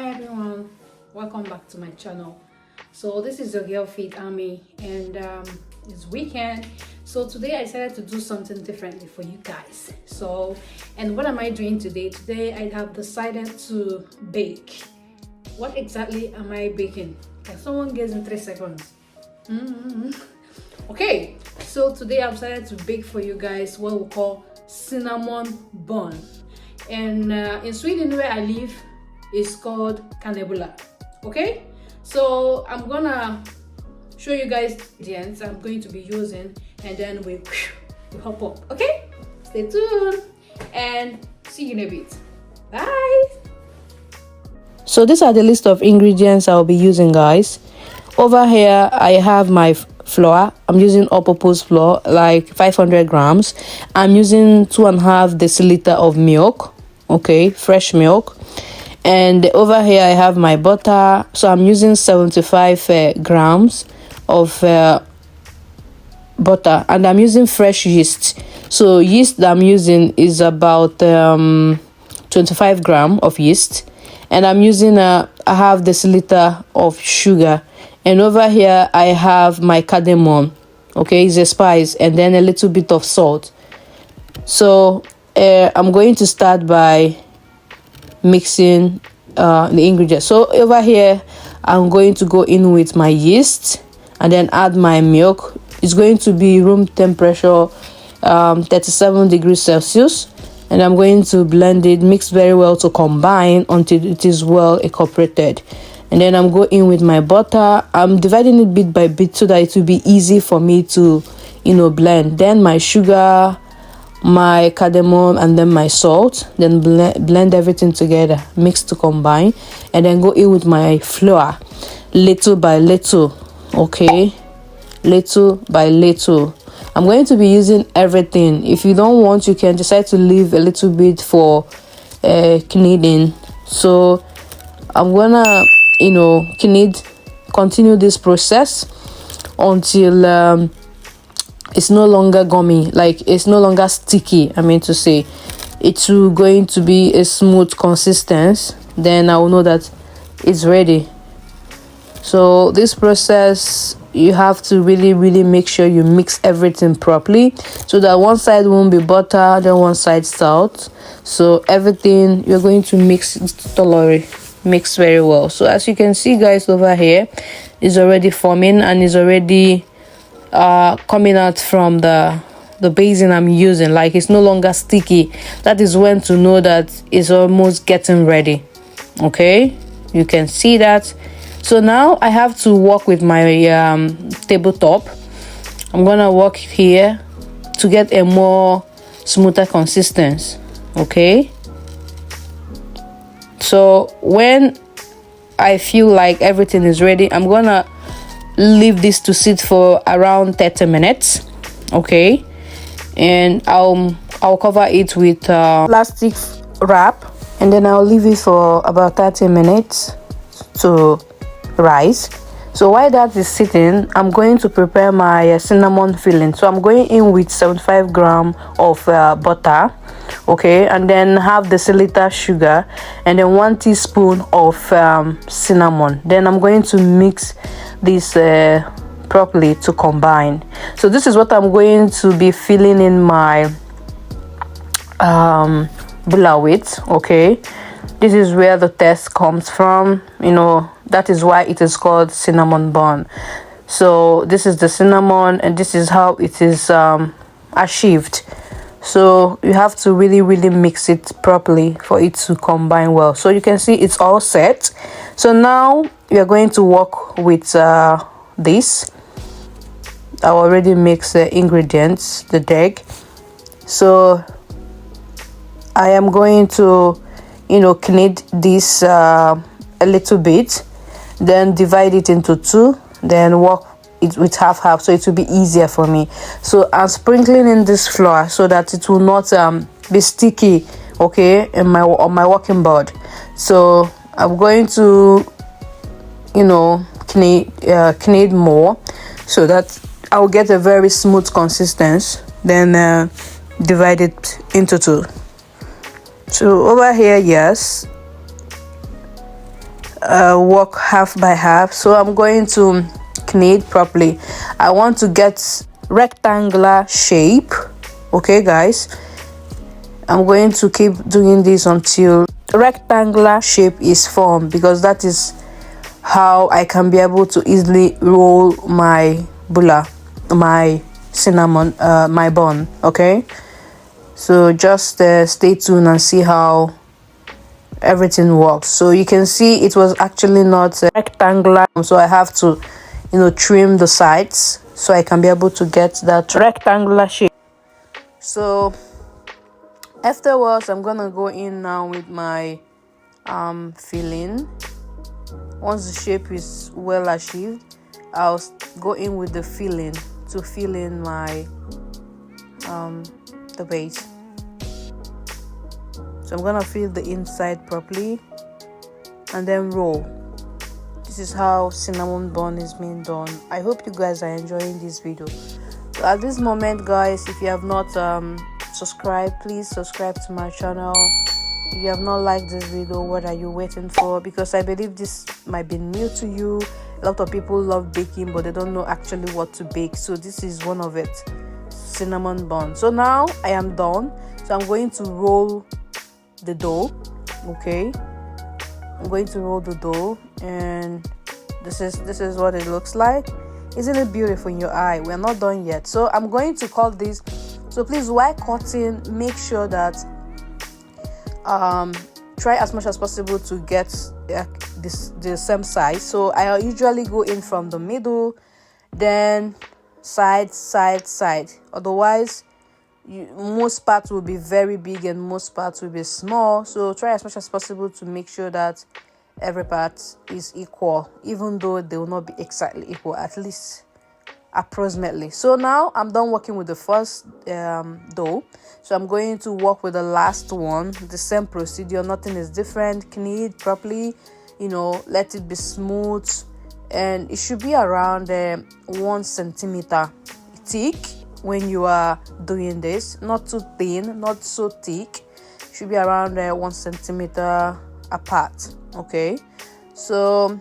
Hi everyone, welcome back to my channel. So this is your girl Faith Army, and it's weekend, so today I decided to do something differently for you guys. And what am I doing today? I have decided to bake. What exactly am I baking? Can someone guess in 3 seconds? Okay, so today I've decided to bake for you guys what we call cinnamon bun. And in Sweden, where I live, it's called Kanelbullar. Okay, so I'm gonna show you guys the ingredients I'm going to be using, and then we hop up. Okay, stay tuned and see you in a bit. Bye. So these are the list of ingredients I'll be using, guys. Over here I have my flour. I'm using all-purpose flour, like 500 grams. I'm using 2.5 deciliter of milk, okay, fresh milk. And over here I have my butter, so I'm using 75 grams of butter, and I'm using fresh yeast. So yeast that I'm using is about 25 grams of yeast, and I'm using a half deciliter of sugar. And over here I have my cardamom, okay, it's a spice, and then a little bit of salt. So I'm going to start by mixing the ingredients. So over here I'm going to go in with my yeast and then add my milk. It's going to be room temperature, 37 degrees Celsius, and I'm going to blend it, mix very well to combine until it is well incorporated. And then I'm going in with my butter. I'm dividing it bit by bit so that it will be easy for me to blend. Then my sugar, my cardamom, and then my salt. Then blend everything together, mix to combine, and then go in with my flour little by little, okay, little by little. I'm going to be using everything. If you don't want, you can decide to leave a little bit for kneading. So I'm gonna continue this process until it's no longer gummy, like it's no longer sticky. I mean to say, it's going to be a smooth consistency. Then I will know that it's ready. So this process, you have to really make sure you mix everything properly, so that one side won't be butter, then one side salt. So everything you're going to mix thoroughly, mix very well. So as you can see, guys, over here is already forming and is already coming out from the basin I'm using. Like, it's no longer sticky. That is when to know that it's almost getting ready. Okay, you can see that. So now I have to work with my tabletop. I'm gonna work here to get a more smoother consistency. Okay, so when I feel like everything is ready, I'm gonna leave this to sit for around 30 minutes. Okay, and I'll cover it with plastic wrap, and then I'll leave it for about 30 minutes to rise. So while that is sitting, I'm going to prepare my cinnamon filling. So I'm going in with 75 grams of butter, okay, and then half deciliter sugar, and then 1 teaspoon of cinnamon. Then I'm going to mix this properly to combine. So this is what I'm going to be filling in my bulla with. Okay, this is where the taste comes from. That is why it is called cinnamon bun. So this is the cinnamon, and this is how it is achieved. So you have to really mix it properly for it to combine well. So you can see it's all set. So now we are going to work with this. I already mixed the ingredients, the egg. So I am going to knead this a little bit, then divide it into 2, then work it with half, so it will be easier for me. So I'm sprinkling in this flour so that it will not be sticky, okay, on my working board. So I'm going to knead more so that I'll get a very smooth consistency. Then divide it into 2. So over here, yes, work half by half. So I'm going to knead properly. I want to get rectangular shape. Okay guys, I'm going to keep doing this until rectangular shape is formed, because that is how I can be able to easily roll my bulla, my cinnamon, my bun. Okay, so just stay tuned and see how everything works. So you can see it was actually not rectangular, so I have to, you know, trim the sides so I can be able to get that rectangular shape. So afterwards, I'm gonna go in now with my filling. Once the shape is well achieved, I'll go in with the filling to fill in my the base. So I'm gonna fill the inside properly and then roll. This is how cinnamon bun is being done. I hope you guys are enjoying this video. So at this moment guys, if you have not subscribed, please subscribe to my channel. If you have not liked this video, what are you waiting for? Because I believe this might be new to you. A lot of people love baking, but they don't know actually what to bake. So this is one of it, cinnamon bun. So now I am done. So I'm going to roll the dough. Okay, I'm going to roll the dough, and this is what it looks like. Isn't it beautiful in your eye? We're not done yet. So I'm going to cut this. So please, while cutting, make sure that try as much as possible to get the same size. So I usually go in from the middle, then side. Otherwise most parts will be very big and most parts will be small. So try as much as possible to make sure that every part is equal, even though they will not be exactly equal, at least approximately. So now I'm done working with the first dough. So I'm going to work with the last one. The same procedure, nothing is different. Knead properly, you know, let it be smooth, and it should be around 1 centimeter thick when you are doing this. Not too thin, not so thick. It should be around 1 centimeter apart. Okay, so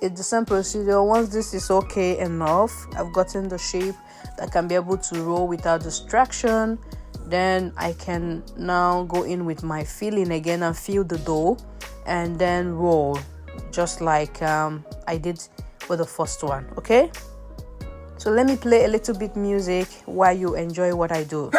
it's the same procedure. Once this is okay enough, I've gotten the shape that can be able to roll without distraction, then I can now go in with my filling again and fill the dough and then roll, just like I did with the first one. Okay, so let me play a little bit music while you enjoy what I do.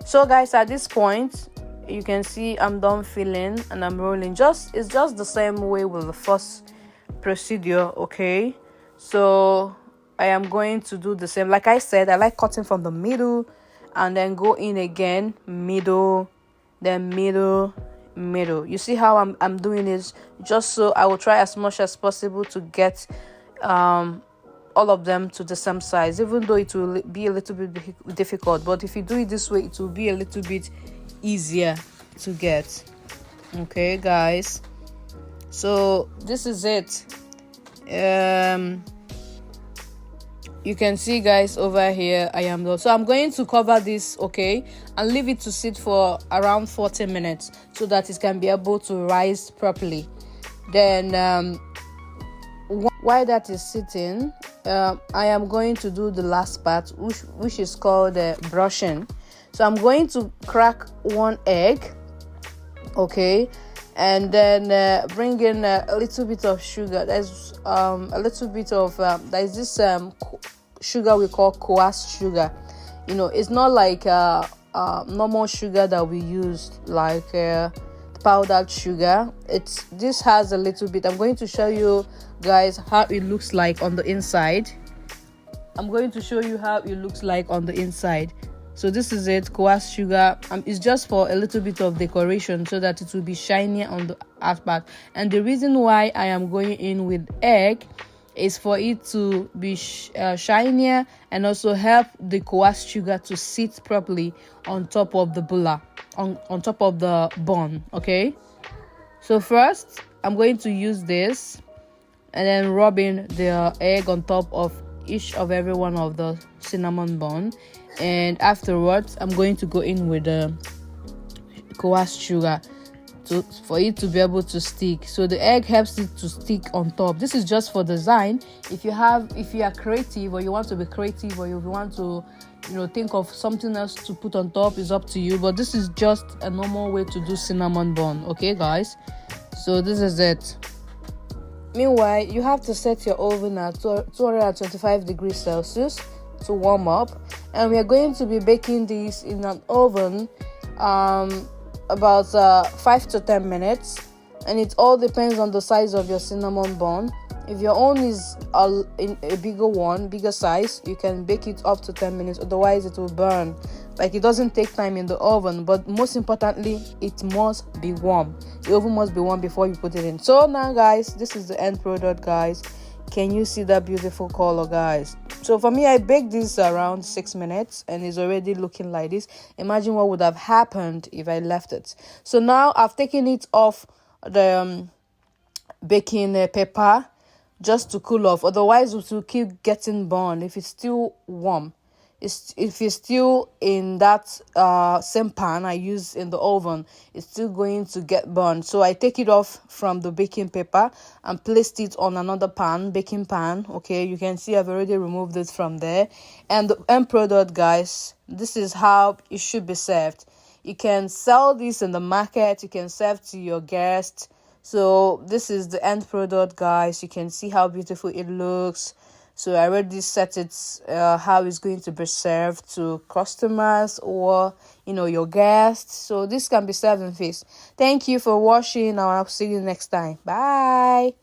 So guys, at this point you can see I'm done filling and I'm rolling. It's just the same way with the first procedure. Okay, so I am going to do the same. Like I said, I like cutting from the middle and then go in again, middle, then middle. You see how I'm doing this, just so I will try as much as possible to get all of them to the same size, even though it will be a little bit difficult. But if you do it this way, it will be a little bit easier to get. Okay guys, so this is it. You can see guys over here I am done. So I'm going to cover this, okay, and leave it to sit for around 40 minutes so that it can be able to rise properly. Then while that is sitting, I am going to do the last part, which is called brushing. So I'm going to crack 1 egg, okay, and then bring in a little bit of sugar. There's a little bit of there's this sugar we call coarse sugar. You know, it's not like normal sugar that we use, like powdered sugar. This has a little bit. I'm going to show you guys how it looks like on the inside. So this is it, coarse sugar. It's just for a little bit of decoration so that it will be shinier on the aspect. And the reason why I am going in with egg is for it to be shinier and also help the coarse sugar to sit properly on top of the bulla, on top of the bun. Okay, so first I'm going to use this and then rubbing the egg on top of each of every one of the cinnamon bun. And afterwards I'm going to go in with the coarse sugar for it to be able to stick. So the egg helps it to stick on top. This is just for design. If you are creative, or you want to be creative, or if you want to think of something else to put on top, is up to you, but this is just a normal way to do cinnamon bun. Okay guys, so this is it. Meanwhile, you have to set your oven at 225 degrees Celsius to warm up, and we are going to be baking this in an oven about 5 to 10 minutes, and it all depends on the size of your cinnamon bun. If your own is in a bigger size, you can bake it up to 10 minutes, otherwise it will burn. Like, it doesn't take time in the oven, but most importantly, it must be warm. The oven must be warm before you put it in. So now guys, this is the end product guys. Can you see that beautiful color guys? So for me, I baked this around 6 minutes and it's already looking like this. Imagine what would have happened if I left it. So now I've taken it off the baking paper just to cool off, otherwise it will keep getting burned if it's still warm. If it's still in that same pan I use in the oven, it's still going to get burned. So I take it off from the baking paper and placed it on another baking pan. Okay, you can see I've already removed it from there. And the end product guys, this is how it should be served. You can sell this in the market, you can serve to your guests. So this is the end product guys. You can see how beautiful it looks. So I already set it how it's going to be served to customers or your guests. So this can be served in feast. Thank you for watching, and I'll see you next time. Bye.